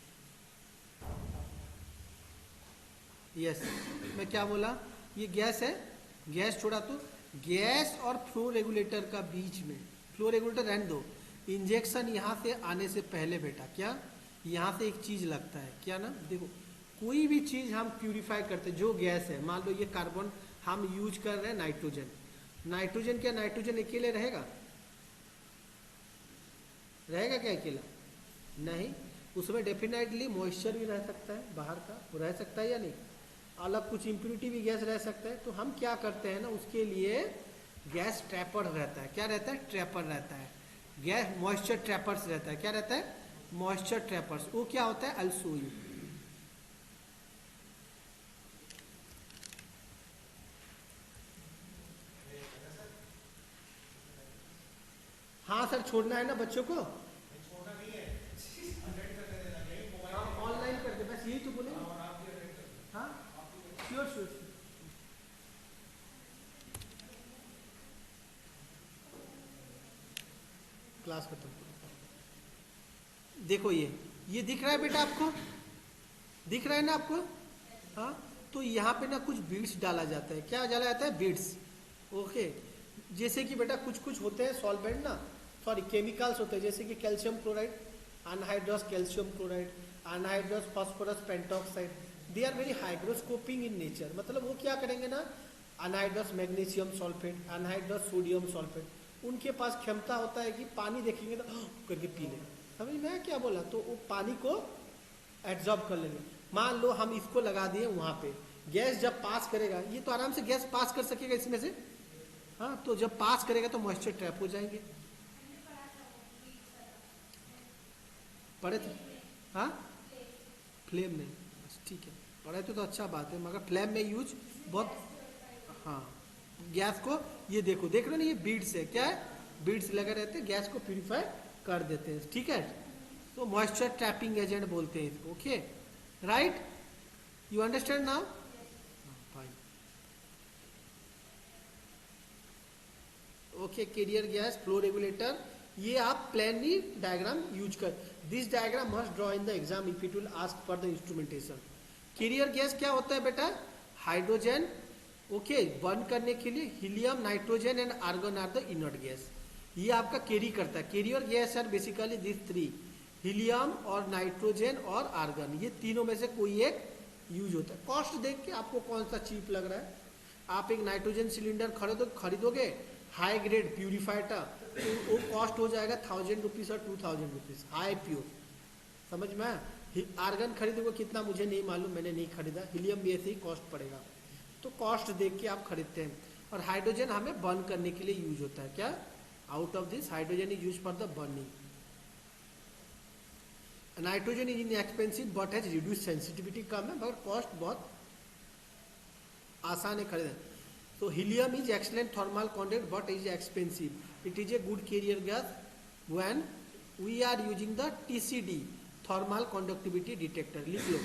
Speaker 1: यस, मैं क्या बोला, ये गैस है, गैस छोड़ा तो गैस और फ्लो रेगुलेटर का बीच में, फ्लो रेगुलेटर रहने दो, इंजेक्शन यहाँ से आने से पहले बेटा, क्या यहाँ से एक चीज लगता है, क्या ना, देखो, कोई भी चीज हम प्यूरिफाई करते हैं, जो गैस है, मान लो ये कार्बन हम यूज कर रहे हैं, नाइट्रोजन, नाइट्रोजन, क्या नाइट्रोजन अकेले रहेगा? रहेगा क्या अकेला? नहीं, उसमें डेफिनेटली मॉइस्चर भी रह सकता है, बाहर का वो रह सकता है या नहीं, अलग कुछ इम्प्यूरिटी भी गैस रह सकता है। तो हम क्या करते हैं ना, उसके लिए गैस ट्रैपर रहता है। क्या रहता है? ट्रैपर रहता है। गैस मॉइस्चर ट्रैपर्स रहता है। क्या रहता है? Moisture trappers. वो क्या होता है? I show you. हाँ सर, छोड़ना है ना बच्चों को, ऑनलाइन कर दे, बस यही तो बोले। हाँ, श्योर श्योर। क्लास खत्म। देखो ये दिख रहा है बेटा आपको, दिख रहा है ना आपको? हाँ, तो यहाँ पे ना कुछ बीड्स डाला जाता है। क्या डाला जाता है? बीड्स। ओके, जैसे कि बेटा कुछ कुछ होते हैं सॉल्वेंट ना, सॉरी केमिकल्स होते हैं, जैसे कि calcium chloride, anhydrous calcium chloride, anhydrous phosphorus pentoxide, they are very hygroscoping in nature. मतलब वो क्या करेंगे ना, anhydrous magnesium sulphate, anhydrous sodium sulphate, उनके पास क्षमता होता है कि पानी देखेंगे तो करके पी लें। समझ में क्या बोला? तो वो पानी को एब्जॉर्ब कर लेंगे। मान लो हम इसको लगा दिए वहां पे, गैस जब पास करेगा, ये तो आराम से गैस पास कर सकेगा इसमें से। हाँ, तो जब पास करेगा तो मॉइस्चर ट्रैप हो जाएंगे। पढ़े थे? हाँ, फ्लेम में, ठीक है, पढ़े तो अच्छा बात है, मगर फ्लेम में यूज बहुत, हाँ, गैस को ये देखो, देख रहे हो ना, ये बीड्स है, क्या है? बीड्स लगे रहते हैं, गैस को प्यूरिफाई कर देते हैं, ठीक है। तो मॉइस्चर ट्रैपिंग एजेंट बोलते हैं इसको। Okay, right, you understand now? Fine. Okay, carrier gas flow regulator, ये आप प्लेनली डायग्राम यूज कर, this diagram must draw in the exam if it will ask for the instrumentation. Carrier gas क्या होता है बेटा? हाइड्रोजन, ओके, बर्न करने के लिए helium, nitrogen and argon are the inert gas, ये आपका कैरी करता है। Carrier gas are basically this three, helium और नाइट्रोजन और आर्गन, ये तीनों में से कोई एक यूज होता है। कॉस्ट देख के आपको कौन सा चीप लग रहा है, आप एक नाइट्रोजन सिलेंडर खरीदोगे हाई ग्रेड प्यूरिफाइड, तो वो कॉस्ट हो जाएगा 1000 रुपीज और 2000 रुपीज हाई प्योर, समझ में? आर्गन खरीदोगे कितना मुझे नहीं मालूम, मैंने नहीं खरीदा। हीलियम भी ऐसे ही कॉस्ट पड़ेगा, तो कॉस्ट देख के आप खरीदते हैं। और हाइड्रोजन हमें बर्न करने के लिए यूज होता है। क्या? Out of this hydrogen is use for the burning. Nitrogen is inexpensive but has reduce sensitivity, कम है मगर कॉस्ट बहुत आसान है खरीदना। तो helium is excellent thermal conduct but is expensive, it is a good carrier gas when we are using the TCD, thermal conductivity detector. लिख लो,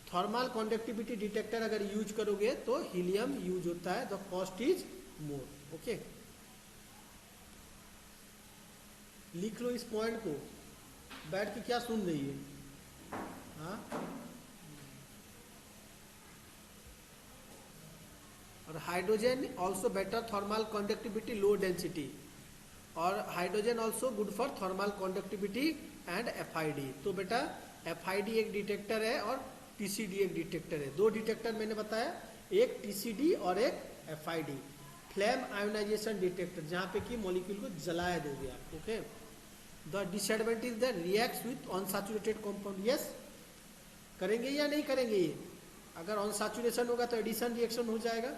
Speaker 1: थर्मल कंडक्टिविटी डिटेक्टर अगर यूज करोगे तो हीलियम यूज होता है, the cost is more. Okay, लिख लो इस point को, बैठ के क्या सुन रही है? हाँ, और hydrogen also better thermal conductivity, low density, और hydrogen also good for thermal conductivity and FID। तो बेटा FID एक डिटेक्टर है और TCD एक डिटेक्टर है। दो डिटेक्टर मैंने बताया, एक TCD और एक FID, फ्लेम आयोनाइजेशन डिटेक्टर, जहाँ पे कि मॉलिक्यूल को जलाया दोगे आप। Okay, the disadvantage that reacts with unsaturated compound. Yes, करेंगे या नहीं करेंगे? ये अगर अनसैचुरेशन होगा तो एडिशन रिएक्शन हो जाएगा,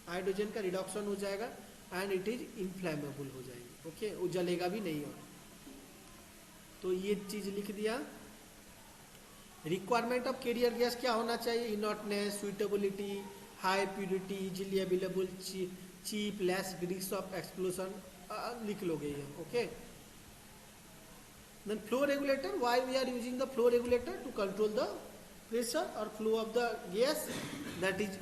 Speaker 1: हाइड्रोजन का रिडक्शन हो जाएगा एंड इट इज इनफ्लेमेबल हो जाएगी। ओके, वो जलेगा भी नहीं हो। तो ये चीज लिख दिया। रिक्वायरमेंट ऑफ कैरियर गैस क्या होना चाहिए? Inertness, suitability, high purity, easily available, cheap, less risk of explosion, लिख लोगे ये। Okay, then flow regulator, why we are using the flow regulator? To control the pressure और flow of the gas, that is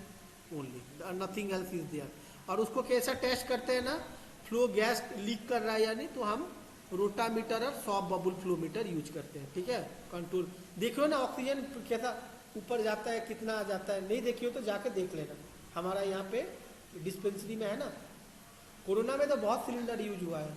Speaker 1: only, nothing else is there. और उसको कैसा test करते हैं ना, फ्लो गैस लीक कर रहा है या नहीं, तो हम रोटामीटर और सॉफ्ट बबल फ्लोमीटर यूज करते हैं। ठीक है, कंट्रोल। देखो ना ऑक्सीजन कैसा ऊपर जाता है, कितना आ जाता है, नहीं देखियो तो जाके देख लेना, हमारा यहाँ पे डिस्पेंसरी में है ना। कोरोना में तो बहुत सिलेंडर यूज हुआ है,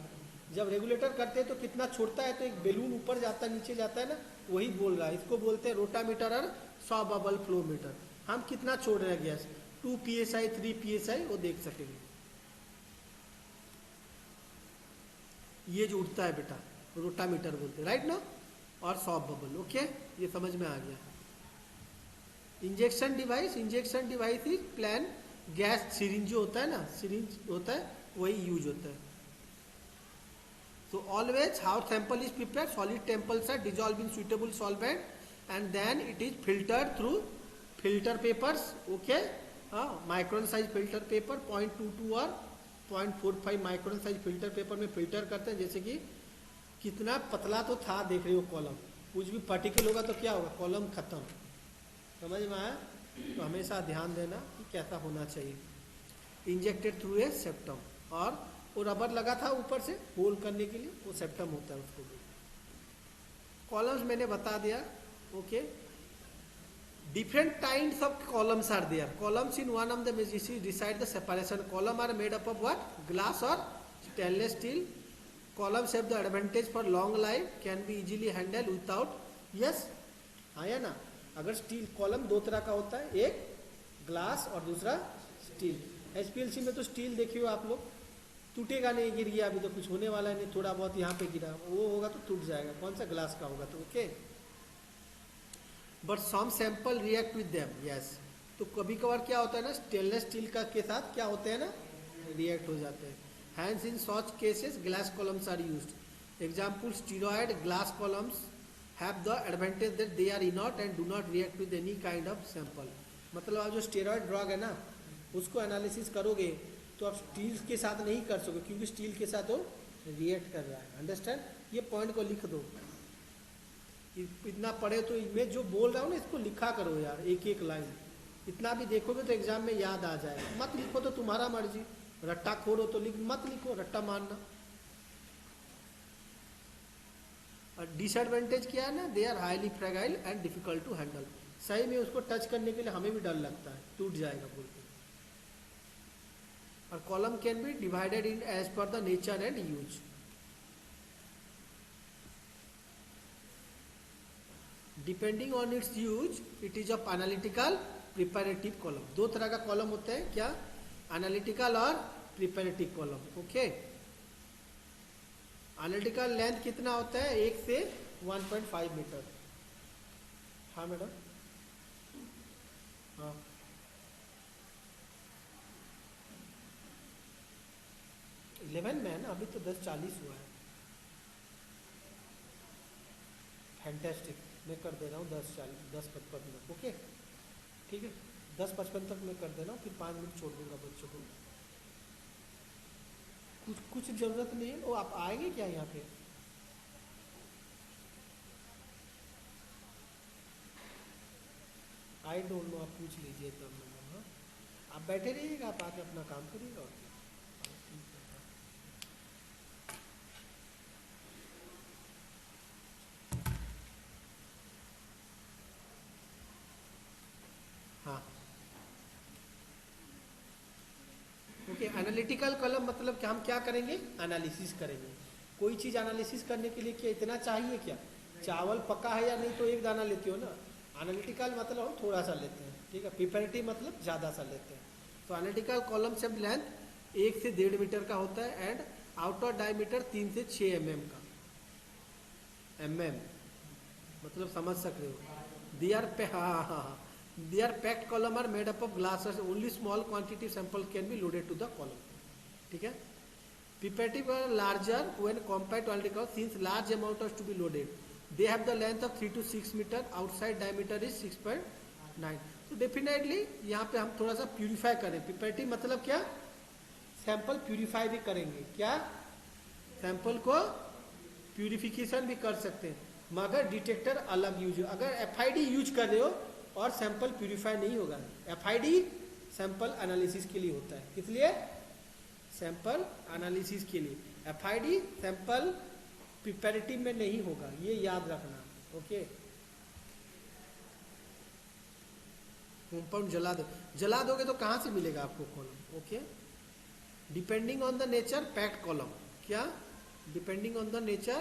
Speaker 1: जब रेगुलेटर करते हैं तो कितना छोड़ता है, तो एक बैलून ऊपर जाता है नीचे जाता है ना, वही बोल रहा है। इसको बोलते हैं रोटामीटर और सॉफ्ट बबल फ्लोमीटर। हम कितना छोड़ रहे हैं गैस, 2 PSI 3 PSI, वो देख सकेंगे। ये जो उठता है बेटा रोटामीटर बोलते हैं, राइट ना, और सॉफ्ट बबल। ओके, ये समझ में आ गया। Injection device, injection device is plan gas syringe जो होता है ना, सिरिंज होता है वही यूज होता है। So always how sample is prepared, solid samples are dissolved in suitable solvent and then it is filtered through filter papers. Okay, micron size filter paper 0.22 और 0.45 माइक्रोन साइज फिल्टर पेपर में filter करते हैं। जैसे कि कितना पतला तो था, देख रहे हो कॉलम, कुछ भी पार्टिकल होगा तो क्या होगा, कॉलम खत्म। समझ में आया? तो हमेशा ध्यान देना कि कैसा होना चाहिए। इंजेक्टेड थ्रू ए सेप्टम, और वो रबर लगा था ऊपर से होल करने के लिए, वो सेप्टम होता है उसको भी। कॉलम्स मैंने बता दिया, okay. Different kinds of columns are there. Columns in one of the magicians decide the separation. Columns are made up of what? Glass or stainless steel. Columns have the advantage for long life, can be easily handled without. Yes, आया ना। अगर steel column दो तरह का होता है, एक glass और दूसरा स्टील। एसपीएलसी में तो स्टील देखिए आप लोग, टूटेगा नहीं, गिर गया अभी तो कुछ होने वाला नहीं, थोड़ा बहुत यहाँ पे गिरा वो होगा तो टूट जाएगा। कौन सा ग्लास का होगा तो okay. But some sample react with them, yes. तो कभी कभार क्या होता है ना, स्टेनलेस स्टील का के साथ क्या होते हैं ना, रिएक्ट हो जाते हैं। Hence in such cases glass columns are used. Example steroid glass columns have the advantage that they are inert and do not react with any kind of sample. मतलब आप जो स्टेरॉयड ड्रग है ना, उसको analysis करोगे तो आप steel के साथ नहीं कर सकोगे, क्योंकि स्टील के साथ वो रिएक्ट कर रहा है। अंडरस्टैंड? ये पॉइंट को लिख दो, इतना पढ़े तो मैं जो बोल रहा हूँ ना इसको लिखा करो यार, एक एक लाइन। इतना भी देखोगे तो एग्जाम में याद आ जाएगा। मत लिखो तो तुम्हारा मर्जी, रट्टा खोर हो तो मत लिखो, रट्टा मारना। और डिसएडवांटेज क्या है ना, they are highly fragile and difficult to handle. सही में उसको टच करने के लिए हमें भी डर लगता है, टूट जाएगा बोल के। और column can be divided in as per the nature and use. Depending on its use it is of analytical preparative column. दो तरह का कॉलम होता है, क्या? एनालिटिकल और preparative column, okay. Analytical length कितना होता है? 1 से 1.5 मीटर। हाँ मैडम, हाँ 11 में ना, अभी तो 10:40 हुआ है। फैंटेस्टिक, मैं कर दे रहा हूँ 10:55 मिनट, ओके ठीक है। 10:55 तक मैं कर दे रहा हूँ, फिर 5 मिनट छोड़ दूंगा बच्चों को। कुछ जरूरत नहीं है। वो आप आएंगे क्या यहाँ पे? आई डोंट नो, आप पूछ लीजिए तब। हाँ आप बैठे रहिएगा, आप आके अपना काम करिएगा। और हाँ ओके। एनालिटिकल कॉलम मतलब कि हम क्या करेंगे? एनालिसिस करेंगे। कोई चीज़ एनालिसिस करने के लिए क्या इतना चाहिए क्या? चावल पका है या नहीं तो एक दाना लेते हो ना। एनालिटिकल मतलब हम थोड़ा सा लेते हैं, ठीक है। प्रिपरेटिव मतलब ज़्यादा सा लेते हैं। तो एनालिटिकल कॉलम से लेंथ 1 से 1.5 मीटर का होता है एंड आउटर डायमीटर 3 से 6 mm का। मतलब समझ सकते हो। They are Their packed column are made up of glasses. Only small quantity sample can be loaded to the column. ठीक है। Preparative are larger when compared to analytical since large amount is to be loaded. They have the length of 3 to 6 meter. Outside diameter is 6.9. तो definitely यहाँ पे हम थोड़ा सा purify करें। Preparative मतलब क्या? सैंपल प्यूरिफाई भी करेंगे। क्या? सैंपल को प्यूरिफिकेशन भी कर सकते हैं, मगर डिटेक्टर अलग यूज। अगर FID यूज कर रहे हो और सैंपल प्यूरिफाई नहीं होगा। FID सैंपल एनालिसिस के लिए होता है। किस लिए? सैंपल एनालिसिस के लिए। FID सैंपल प्रिपरेटिव में नहीं होगा, ये याद रखना, ओके। कंपाउंड जला दोगे तो कहाँ से मिलेगा आपको column, okay. Depending on the nature packed column. क्या? Depending on the nature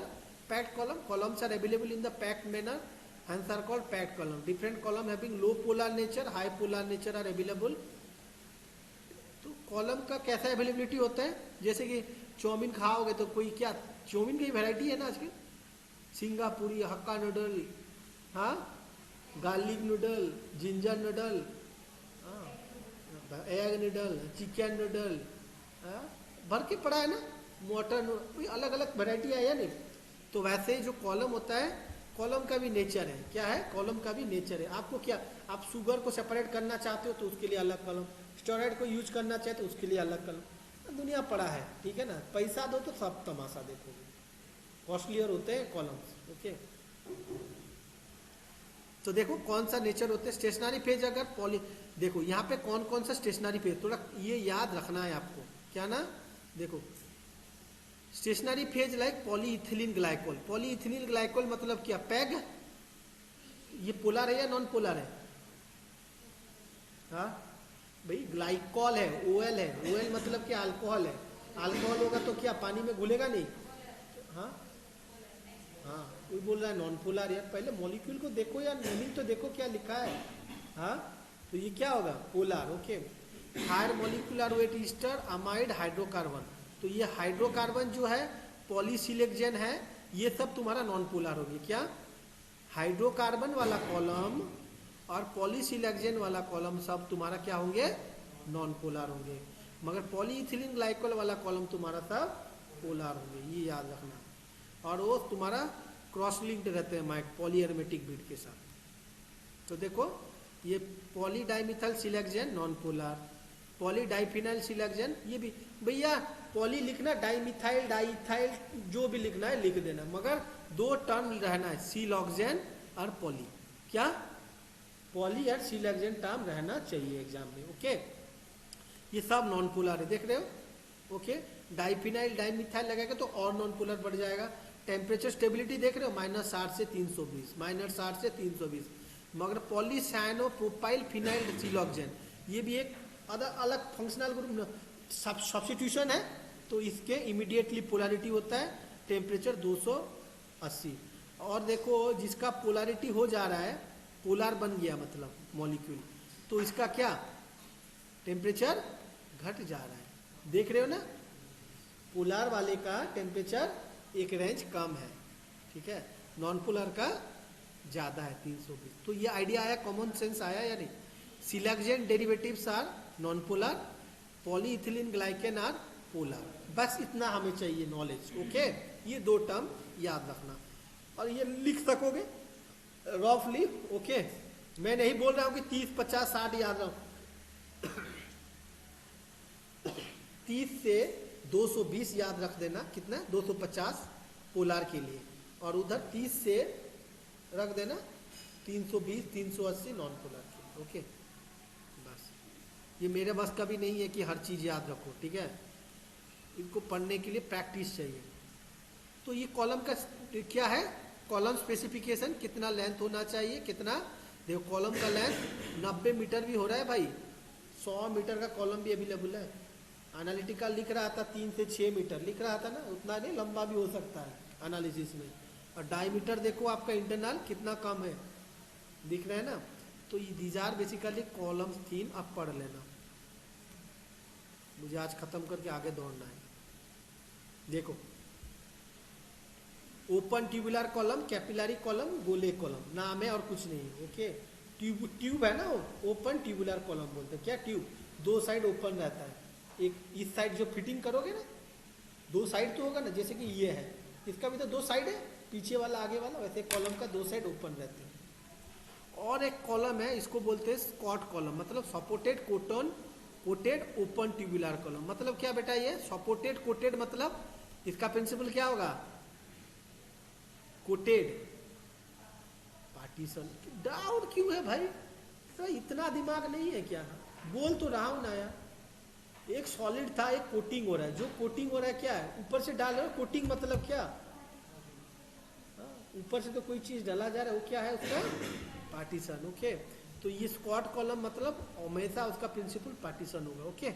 Speaker 1: packed column. Columns are available in the packed manner, hence are called packed column. Different column having low polar nature, high polar nature are available. तो column का कैसा availability होता है? जैसे कि chowmein खाओगे तो कोई क्या, चाउमीन की वैरायटी है ना आजकल, सिंगापुरी, हक्का नूडल, हाँ गार्लिक नूडल, जिंजर नूडल, हाँ एग नूडल, चिकन नूडल, हाँ भर के पड़ा है ना, मोटर नूडल, कोई अलग अलग वैरायटी है या नहीं। तो वैसे ही जो कॉलम होता है, कॉलम का भी नेचर है। क्या है? कॉलम का भी नेचर है। आपको क्या, आप शुगर को सेपरेट करना चाहते हो तो उसके लिए अलग कॉलम, स्टेरॉइड को यूज करना चाहते हो तो उसके लिए अलग कॉलम। दुनिया पड़ा है, ठीक है ना। पैसा दो तो सब तमाशा देखोगे, कॉस्टलियर होते हैं कॉलम्स, ओके। तो देखो कौन सा नेचर होते हैं। स्टेशनरी पेज अगर देखो यहाँ पे कौन कौन सा स्टेशनरी पेज, थोड़ा ये याद रखना है आपको। क्या ना, देखो stationary phase like polyethylene glycol. Polyethylene glycol मतलब क्या, पैग। ये पोलर है या नॉन पोलर है? हाँ भाई, ग्लाइकॉल है, ओएल है। ओएल मतलब क्या, अल्कोहल है। अल्कोहल होगा तो क्या पानी में घुलेगा नहीं? हाँ हाँ, कोई बोल रहा है नॉन पोलर। यार पहले मॉलिक्यूल को देखो यार, नेमिंग तो देखो क्या लिखा है। हाँ, तो ये क्या होगा, polar. Okay, higher molecular weight ester amide hydrocarbon. तो ये हाइड्रोकार्बन जो है, पॉलीसिलेक्जेन है, ये सब तुम्हारा नॉन पोलर होगी। क्या, हाइड्रोकार्बन वाला कॉलम और पॉलीसिलेक्जेन वाला कॉलम सब तुम्हारा क्या होंगे, नॉन पोलर होंगे। मगर पॉलीइथिलीन ग्लाइकोल वाला कॉलम तुम्हारा सब पोलर होंगे, ये याद रखना। और वो तुम्हारा क्रॉस लिंक्ड रहते हैं माइक पॉलीएरोमेटिक बीट के साथ। तो देखो, ये पॉलीडाइमिथाइल सिलेक्जेन नॉन पोलर, पॉलीडाइफिनाइल सिलेक्जेन ये भी। भैया पॉली लिखना, डाइमिथाइल डाइथाइल जो भी लिखना है लिख देना, मगर दो टर्म रहना है, सिलॉक्जेन और पॉली। क्या, पॉली और सिलेक्जेन टर्म रहना चाहिए एग्जाम में। ओके, ये सब नॉन पोलर है, देख रहे हो। ओके, डाइफिनाइल डाइमिथाइल लगेगा तो और नॉन पोलर बढ़ जाएगा। टेम्परेचर स्टेबिलिटी देख रहे हो, -60 से 320, -60 से 320। मगर पॉलीसाइनोप्रोपाइल फिनाइल सिलॉक्जेन, ये भी एक अलग फंक्शनल ग्रुप सब्स्टिट्यूशन है, तो इसके इमीडिएटली पोलरिटी होता है टेम्परेचर 280। और देखो, जिसका पोलरिटी हो जा रहा है, पोलर बन गया मतलब मॉलिक्यूल, तो इसका क्या, टेम्परेचर घट जा रहा है। देख रहे हो ना, पोलर वाले का टेम्परेचर एक रेंज कम है, ठीक है, नॉन पोलर का ज्यादा है 320। तो ये आइडिया आया, कॉमन सेंस आया या नहीं। Siloxane derivatives are non polar, polyethylene glycol are polar. बस इतना हमें चाहिए नॉलेज। ओके, ये दो टर्म याद रखना और ये लिख सकोगे रफली। ओके, मैं नहीं बोल रहा हूं कि 30 50 60 याद रहो। 30 से 220 याद रख देना, कितना, 250 पोलर के लिए, और उधर 30 से रख देना 320 380 नॉन पोलर के लिए। ओके, बस ये मेरे बस का भी नहीं है कि हर चीज याद रखो, ठीक है, इनको पढ़ने के लिए प्रैक्टिस चाहिए। तो ये कॉलम का क्या है, कॉलम स्पेसिफिकेशन, कितना लेंथ होना चाहिए, कितना, देखो कॉलम का लेंथ 90 मीटर भी हो रहा है भाई, 100 मीटर का कॉलम भी अवेलेबल है। एनालिटिकल लिख रहा था 3 से 6 मीटर लिख रहा था ना, उतना नहीं, लंबा भी हो सकता है एनालिसिस में। और डायमीटर देखो आपका इंटरनल कितना कम है, दिख रहा है ना। तो these are basically columns theme, आप पढ़ लेना, मुझे आज खत्म करके आगे दौड़ना है। देखो, open tubular column, capillary column, गोले कॉलम, नाम है और कुछ नहीं। ओके, ट्यूब है ना, ओपन ट्यूबुलर कॉलम बोलते हैं। क्या, ट्यूब, दो साइड ओपन रहता है, एक इस साइड जो फिटिंग करोगे ना, दो साइड तो होगा ना, जैसे कि ये है, इसका भी तो दो साइड है, पीछे वाला आगे वाला, वैसे कॉलम का दो साइड ओपन रहते हैं। और एक कॉलम है, इसको बोलते हैं स्कॉट कॉलम, मतलब supported coated open tubular column. मतलब क्या बेटा, ये सपोर्टेड कोटेड मतलब इसका प्रिंसिपल क्या होगा, कोटेड पार्टीशन। डाउट क्यों है भाई, तो इतना दिमाग नहीं है क्या, बोल तो रहा हूं ना यार। एक सॉलिड था, एक कोटिंग हो रहा है, जो कोटिंग हो रहा है क्या है, ऊपर से डाल रहे हो, कोटिंग मतलब क्या, ऊपर से तो कोई चीज डाला जा रहा है, वो क्या है उसका पार्टीशन। ओके, तो ये स्क्वाड कॉलम मतलब हमेशा उसका प्रिंसिपल पार्टीशन होगा। ओके,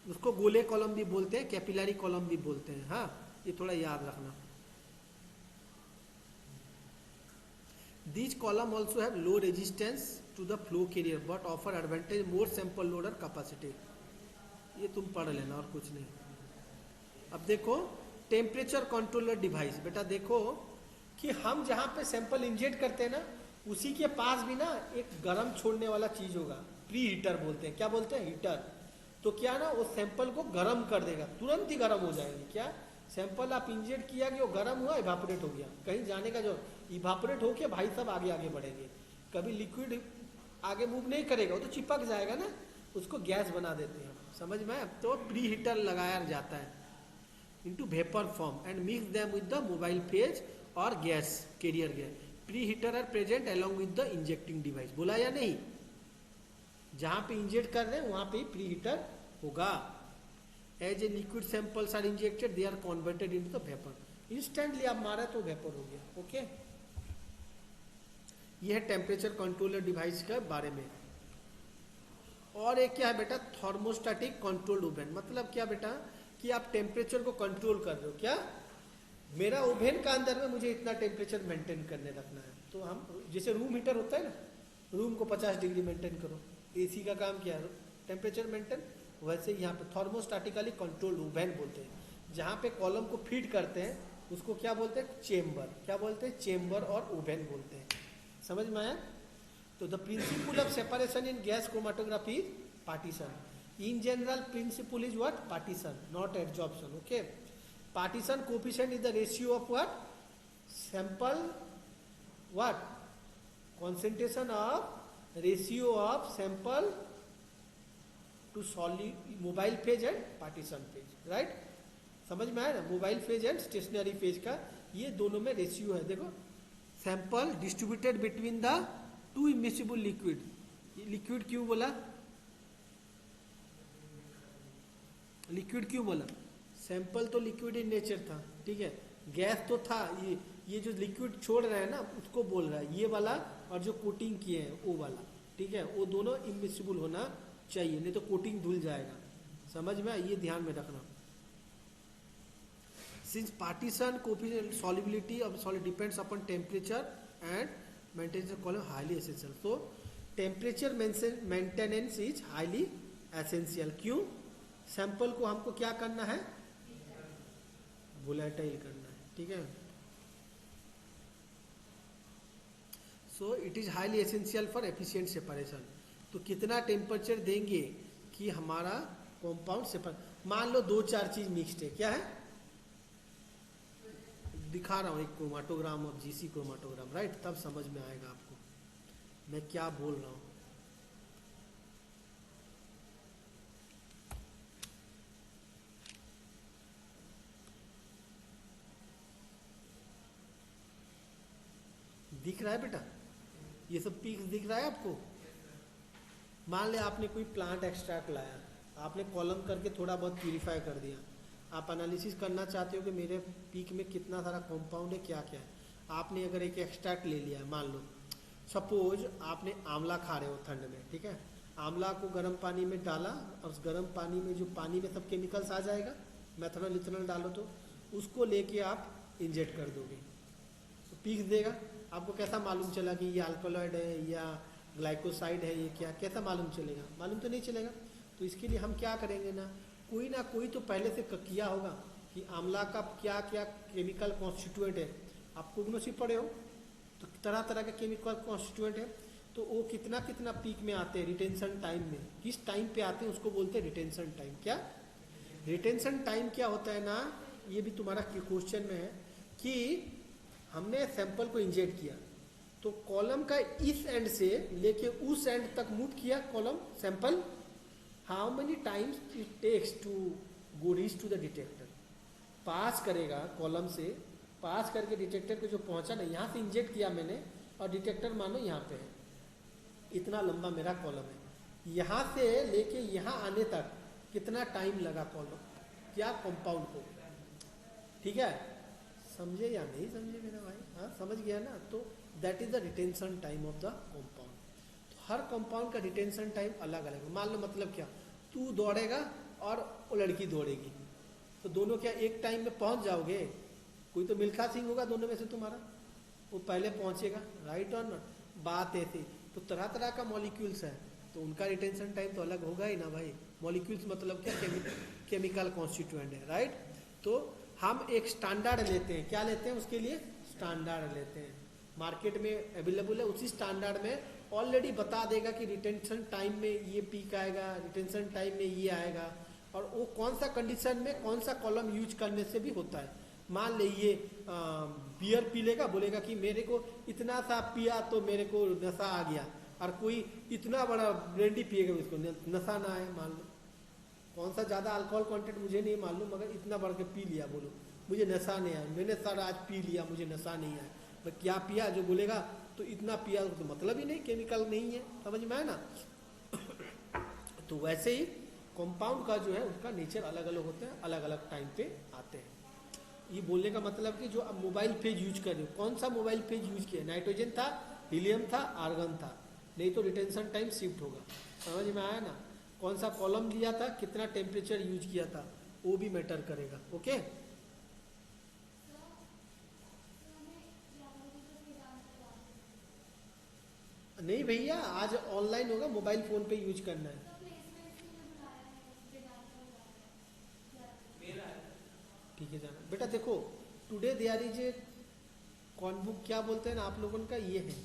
Speaker 1: उसको गोले कॉलम भी बोलते हैं, कैपिलरी कॉलम भी बोलते हैं। हाँ, ये थोड़ा याद रखना। These column also have low resistance to the flow carrier but offer advantage more sample load और capacity। ये तुम पढ़ लेना और कुछ नहीं। अब देखो, टेम्परेचर कंट्रोलर डिवाइस, बेटा देखो कि हम जहाँ पे सैंपल इंजेक्ट करते हैं ना, उसी के पास भी ना एक गर्म छोड़ने वाला चीज होगा, प्री हीटर बोलते हैं। क्या बोलते हैं, हीटर। तो क्या ना, वो सैंपल को गर्म कर देगा, तुरंत ही गर्म हो जाएंगे। क्या, सैंपल आप इंजेक्ट किया कि वो गर्म हुआ, इवापोरेट हो गया, कहीं जाने का जो, इवापोरेट होके भाई सब आगे आगे बढ़ेंगे। कभी लिक्विड आगे मूव नहीं करेगा, वो तो चिपक जाएगा ना, उसको गैस बना देते हैं, समझ में। तो प्री हीटर लगाया जाता है into vapour form and mix them with the mobile phase और gas carrier gas. Pre heater are present along with the injecting device, बोला या नहीं, जहां पे इंजेक्ट कर रहे हैं वहां पे प्री हीटर होगा। As a liquid samples are injected they are converted into the vapour. Instantly आप मारा तो वेपर हो गया। ओके, यह है टेम्परेचर कंट्रोलर डिवाइस के बारे में। और एक क्या है बेटा, थर्मोस्टैटिक कंट्रोल्ड ओवन। मतलब क्या बेटा कि आप टेम्परेचर को कंट्रोल कर रहे हो। क्या, मेरा ओवन का अंदर में मुझे इतना टेम्परेचर मेंटेन करने रखना है, तो हम जैसे रूम हीटर होता है ना, रूम को 50 डिग्री मेंटेन करो, एसी का काम क्या है, टेम्परेचर मेंटेन। वैसे यहाँ पे थर्मोस्टैटिकली कंट्रोल्ड ओवन बोलते हैं। जहाँ पे कॉलम को फीड करते हैं उसको क्या बोलते हैं, चेम्बर। क्या बोलते हैं, चेम्बर और ओवन बोलते हैं। समझ में आया? तो the principle of separation in gas chromatography is partition. In general principle is what, partition, not adsorption. Okay, partition coefficient is the ratio of what, sample what, concentration of ratio of sample to solid mobile phase and partition phase, right? समझ में आया ना? Mobile phase and stationary phase का ये दोनों में ratio है। देखो, sample distributed between the two immiscible liquid. Liquid क्यों बोला, लिक्विड क्यों बोला? सैंपल तो लिक्विड इन नेचर था, ठीक है, गैस तो था। ये जो लिक्विड छोड़ रहा है ना उसको बोल रहा है, ये वाला और जो कोटिंग किए हैं वो वाला, ठीक है, वो दोनों इमिसिबल होना चाहिए, नहीं तो कोटिंग धुल जाएगा। समझ में, ये ध्यान में रखना। Since partition coefficient solubility of solid depends upon temperature and maintenance call highly essential. तो temperature maintenance is highly essential. क्यों? सैंपल को हमको क्या करना है, वोलेटाइल करना है, ठीक है। So it is highly essential for efficient separation. तो कितना टेम्परेचर देंगे कि हमारा कंपाउंड सेपरेट। मान लो 2-4 चीज मिक्स्ड है, क्या है, दिखा रहा हूं एक क्रोमेटोग्राम और जीसी क्रोमेटोग्राम, राइट? तब समझ में आएगा आपको मैं क्या बोल रहा हूं। दिख रहा है बेटा, ये सब पीक्स दिख रहा है आपको? मान ले आपने कोई प्लांट एक्सट्रैक्ट लाया, आपने कॉलम करके थोड़ा बहुत प्यूरिफाई कर दिया, आप एनालिसिस करना चाहते हो कि मेरे पीक में कितना सारा कंपाउंड है, क्या क्या है। आपने अगर एक एक्सट्रैक्ट ले लिया है, मान लो सपोज आपने आंवला खा रहे हो ठंड में, ठीक है, आंवला को गर्म पानी में डाला और उस गर्म पानी में जो पानी में सब केमिकल्स आ जाएगा, मेथनॉल इथेनॉल डालो तो उसको लेके आप इंजेक्ट कर दोगे तो पीक देगा। आपको कैसा मालूम चला कि ये अल्कोलॉइड है या ग्लाइकोसाइड है, ये क्या, कैसा मालूम चलेगा? मालूम तो नहीं चलेगा। तो इसके लिए हम क्या करेंगे ना कोई तो पहले से किया होगा कि आंवला का क्या क्या केमिकल कॉन्स्टिट्यूएंट है। आप कोग्नोसी पढ़े हो तो तरह तरह के केमिकल कॉन्स्टिट्यूएंट है, तो वो कितना कितना पीक में आते हैं रिटेंशन टाइम में, किस टाइम पे आते हैं उसको बोलते हैं रिटेंशन टाइम। क्या रिटेंशन टाइम क्या होता है ना, ये भी तुम्हारा क्वेश्चन में है कि हमने सैंपल को इंजेक्ट किया तो कॉलम का इस एंड से लेके उस एंड तक मूव किया column sample, how many times it takes to go reach to the detector. Pass करेगा कॉलम से, पास करके डिटेक्टर को जो पहुंचा ना, यहाँ से इंजेक्ट किया मैंने और डिटेक्टर मानो यहाँ पे है, इतना लंबा मेरा कॉलम है, यहाँ से लेके यहाँ आने तक कितना टाइम लगा कॉलम, क्या कंपाउंड को, ठीक है, समझे या नहीं समझे मेरा भाई? हाँ समझ गया ना। तो that is the retention time of the compound. तो हर कंपाउंड का रिटेंशन टाइम अलग अलग है। मान लो मतलब क्या, तू दौड़ेगा और वो लड़की दौड़ेगी, तो दोनों क्या एक टाइम में पहुंच जाओगे? कोई तो मिल्खा सिंह होगा दोनों में से तुम्हारा, वो पहले पहुंचेगा, राइट और नॉट? बात ऐसी। तो तरह तरह का मॉलिक्यूल्स है तो उनका रिटेंशन टाइम तो अलग होगा ही ना भाई। मॉलिक्यूल्स मतलब क्या, केमिकल कॉन्स्टिट्यूएंट है, राइट? तो हम एक स्टैंडर्ड लेते हैं, क्या लेते हैं उसके लिए? स्टैंडर्ड लेते हैं, मार्केट में अवेलेबल है, उसी स्टैंडर्ड में ऑलरेडी बता देगा कि रिटेंशन टाइम में ये पीक आएगा, रिटेंशन टाइम में ये आएगा, और वो कौन सा कंडीशन में कौन सा कॉलम यूज करने से भी होता है। मान ले ये बियर पी लेगा, बोलेगा कि मेरे को इतना सा पिया तो मेरे को नशा आ गया, और कोई इतना बड़ा ब्रांडी पिएगा उसको नशा ना आए। मान लो कौन सा ज़्यादा अल्कोहल कंटेंट मुझे नहीं मालूम, मगर इतना बढ़ के पी लिया, बोलो मुझे नशा नहीं आया, मैंने सर आज पी लिया मुझे नशा नहीं आया, मैं क्या पिया? जो बोलेगा तो इतना पिया तो मतलब ही नहीं, केमिकल नहीं है, समझ में आया ना? तो वैसे ही कंपाउंड का जो है उसका नेचर अलग अलग होता है, अलग अलग टाइम पे आते हैं। ये बोलने का मतलब कि जो अब मोबाइल फेज यूज कर रहे हो, कौन सा मोबाइल फेज यूज किया, नाइट्रोजन था, हीलियम था, आर्गन था, नहीं तो रिटेंशन टाइम शिफ्ट होगा। समझ में आया ना? कौन सा कॉलम लिया था, कितना टेम्परेचर यूज किया था, वो भी मैटर करेगा। ओके, नहीं भैया आज ऑनलाइन होगा, मोबाइल फोन पे यूज करना है। ठीक है जाना बेटा। देखो टुडे देयर इज ए कौन बुक क्या बोलते हैं ना आप लोगों का, ये है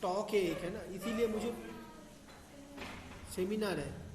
Speaker 1: टॉक है एक, है ना, इसीलिए मुझे सेमिनार है।